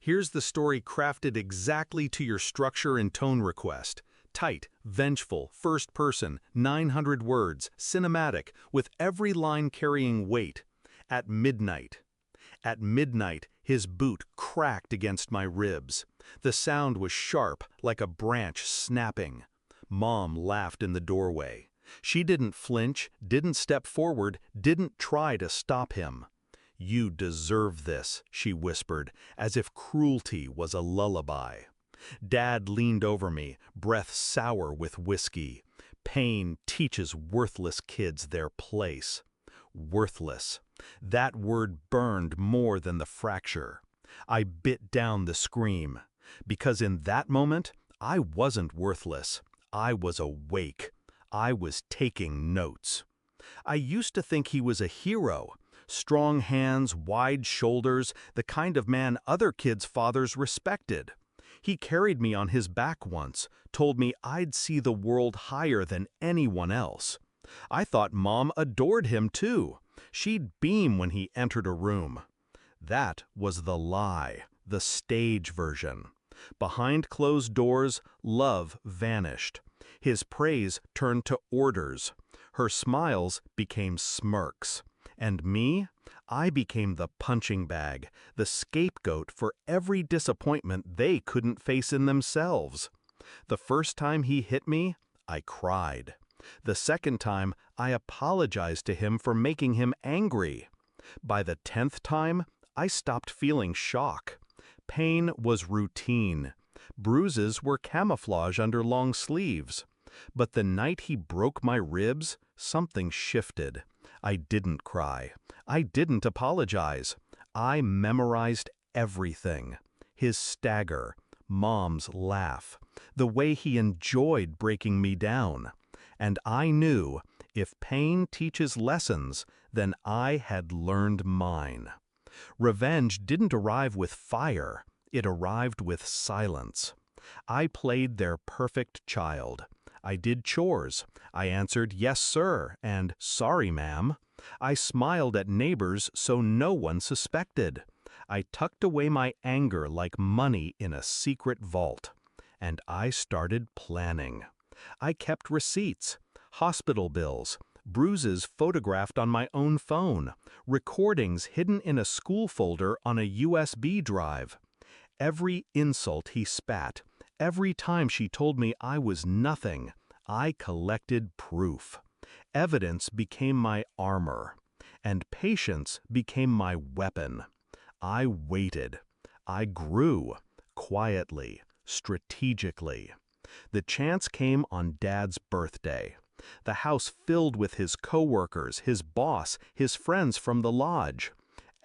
Here's the story crafted exactly to your structure and tone request. Tight, vengeful, first person, 900 words, cinematic, with every line carrying weight. At midnight. At midnight, his boot cracked against my ribs. The sound was sharp, like a branch snapping. Mom laughed in the doorway. She didn't flinch, didn't step forward, didn't try to stop him. "You deserve this," she whispered, as if cruelty was a lullaby. Dad leaned over me, breath sour with whiskey. Pain teaches worthless kids their place. Worthless. That word burned more than the fracture. I bit down the scream. Because in that moment, I wasn't worthless. I was awake. I was taking notes. I used to think he was a hero. Strong hands, wide shoulders, the kind of man other kids' fathers respected. He carried me on his back once, told me I'd see the world higher than anyone else. I thought Mom adored him too. She'd beam when he entered a room. That was the lie, the stage version. Behind closed doors, love vanished. His praise turned to orders. Her smiles became smirks. And me? I became the punching bag, the scapegoat for every disappointment they couldn't face in themselves. The first time he hit me, I cried. The second time, I apologized to him for making him angry. By the 10th time, I stopped feeling shock. Pain was routine. Bruises were camouflage under long sleeves. But the night he broke my ribs, something shifted. I didn't cry. I didn't apologize. I memorized everything. His stagger, Mom's laugh, the way he enjoyed breaking me down. And I knew, if pain teaches lessons, then I had learned mine. Revenge didn't arrive with fire. It arrived with silence. I played their perfect child. I did chores. I answered yes, sir, and sorry, ma'am. I smiled at neighbors so no one suspected. I tucked away my anger like money in a secret vault. And I started planning. I kept receipts, hospital bills, bruises photographed on my own phone, recordings hidden in a school folder on a USB drive. Every insult he spat, every time she told me I was nothing, I collected proof. Evidence became my armor, and patience became my weapon. I waited. I grew, quietly, strategically. The chance came on Dad's birthday. The house filled with his coworkers, his boss, his friends from the lodge.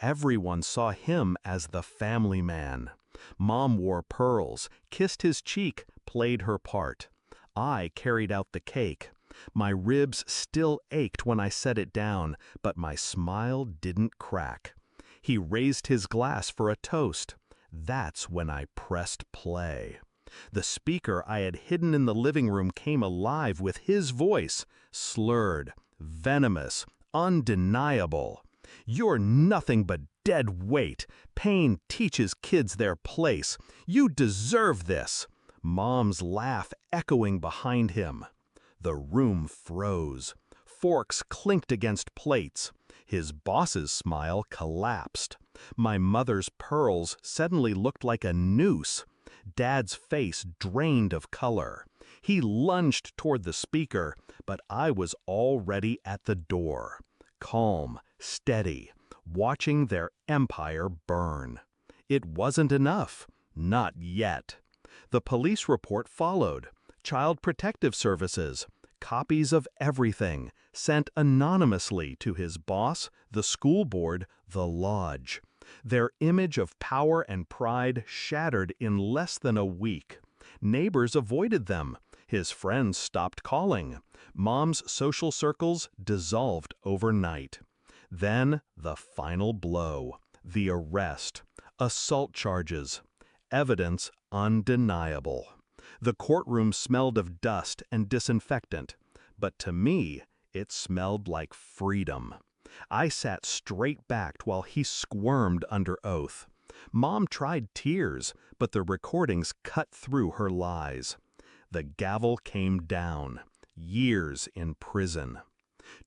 Everyone saw him as the family man. Mom wore pearls, kissed his cheek, played her part. I carried out the cake. My ribs still ached when I set it down, but my smile didn't crack. He raised his glass for a toast. That's when I pressed play. The speaker I had hidden in the living room came alive with his voice, slurred, venomous, undeniable. "You're nothing but dead weight. Pain teaches kids their place. You deserve this." Mom's laugh echoing behind him. The room froze. Forks clinked against plates. His boss's smile collapsed. My mother's pearls suddenly looked like a noose. Dad's face drained of color. He lunged toward the speaker, but I was already at the door. Calm, steady, watching their empire burn. It wasn't enough. Not yet. The police report followed. Child Protective Services. Copies of everything, sent anonymously to his boss, the school board, the lodge. Their image of power and pride shattered in less than a week. Neighbors avoided them. His friends stopped calling. Mom's social circles dissolved overnight. Then the final blow, the arrest, assault charges, evidence undeniable. The courtroom smelled of dust and disinfectant, but to me, it smelled like freedom. I sat straight-backed while he squirmed under oath. Mom tried tears, but the recordings cut through her lies. The gavel came down. Years in prison.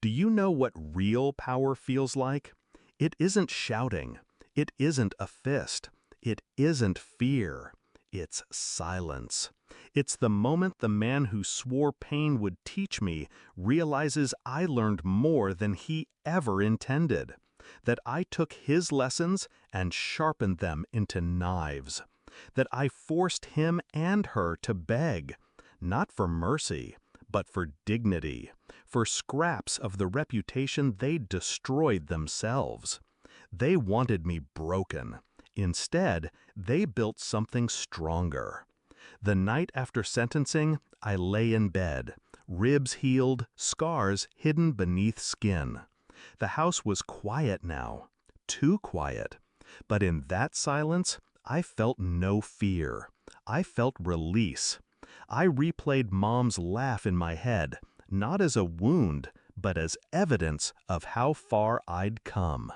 Do you know what real power feels like? It isn't shouting. It isn't a fist. It isn't fear. It's silence. It's the moment the man who swore pain would teach me realizes I learned more than he ever intended. That I took his lessons and sharpened them into knives. That I forced him and her to beg, not for mercy, but for dignity, for scraps of the reputation they destroyed themselves. They wanted me broken. Instead, they built something stronger. The night after sentencing, I lay in bed, ribs healed, scars hidden beneath skin. The house was quiet now, too quiet. But in that silence, I felt no fear. I felt release. I replayed Mom's laugh in my head, not as a wound, but as evidence of how far I'd come.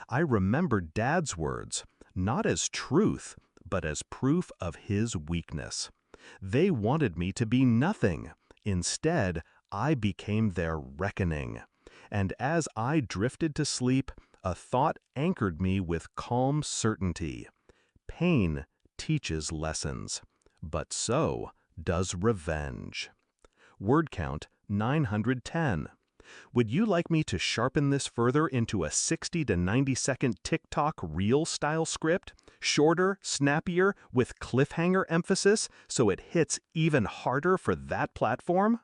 I remembered Dad's words, not as truth, but as proof of his weakness. They wanted me to be nothing. Instead, I became their reckoning. And as I drifted to sleep, a thought anchored me with calm certainty. Pain teaches lessons, but so does revenge. Word count 910. Would you like me to sharpen this further into a 60 to 90-second TikTok reel-style script? Shorter, snappier, with cliffhanger emphasis, so it hits even harder for that platform?